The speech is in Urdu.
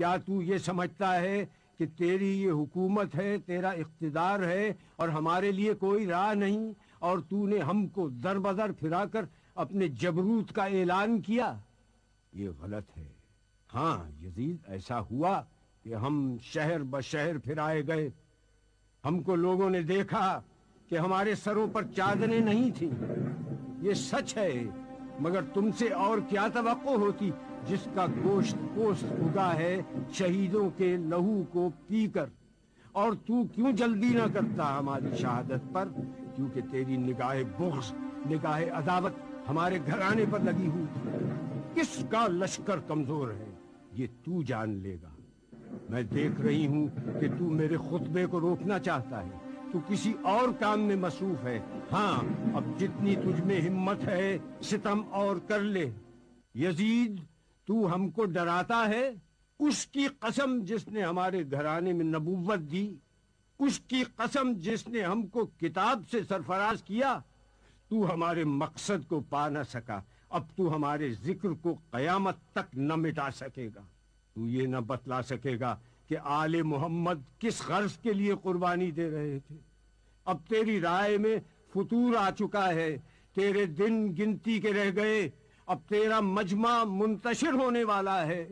کیا تو یہ سمجھتا ہے کہ تیری یہ حکومت ہے، تیرا اقتدار ہے اور ہمارے لیے کوئی راہ نہیں، اور تو نے ہم کو در بدر پھرا کر اپنے جبروت کا اعلان کیا؟ یہ غلط ہے۔ ہاں یزید، ایسا ہوا کہ ہم شہر بشہر پھرائے گئے، ہم کو لوگوں نے دیکھا کہ ہمارے سروں پر چادریں نہیں تھیں، یہ سچ ہے، مگر تم سے اور کیا توقع ہوتی جس کا گوشت پوست اگا ہے شہیدوں کے لہو کو پی کر؟ اور تو کیوں جلدی نہ کرتا ہماری شہادت پر؟ کیونکہ تیری نگاہ بغض، نگاہ عداوت ہمارے گھرانے پر لگی ہوئی تھی۔ کس کا لشکر کمزور ہے یہ تو جان لے گا۔ میں دیکھ رہی ہوں کہ تو میرے خطبے کو روکنا چاہتا ہے، تو کسی اور کام میں مصروف ہے۔ ہاں، اب جتنی تجھ میں ہمت ہے ستم اور کر لے۔ یزید، تو ہم کو ڈراتا ہے؟ اس کی قسم جس نے ہمارے گھرانے میں نبوت دی، اس کی قسم جس نے ہم کو کتاب سے سرفراز کیا، تو ہمارے مقصد کو پا نہ سکا، اب تو ہمارے ذکر کو قیامت تک نہ مٹا سکے گا۔ تو یہ نہ بتلا سکے گا کہ آل محمد کس غرض کے لیے قربانی دے رہے تھے۔ اب تیری رائے میں فتور آ چکا ہے، تیرے دن گنتی کے رہ گئے، اب تیرا مجمع منتشر ہونے والا ہے۔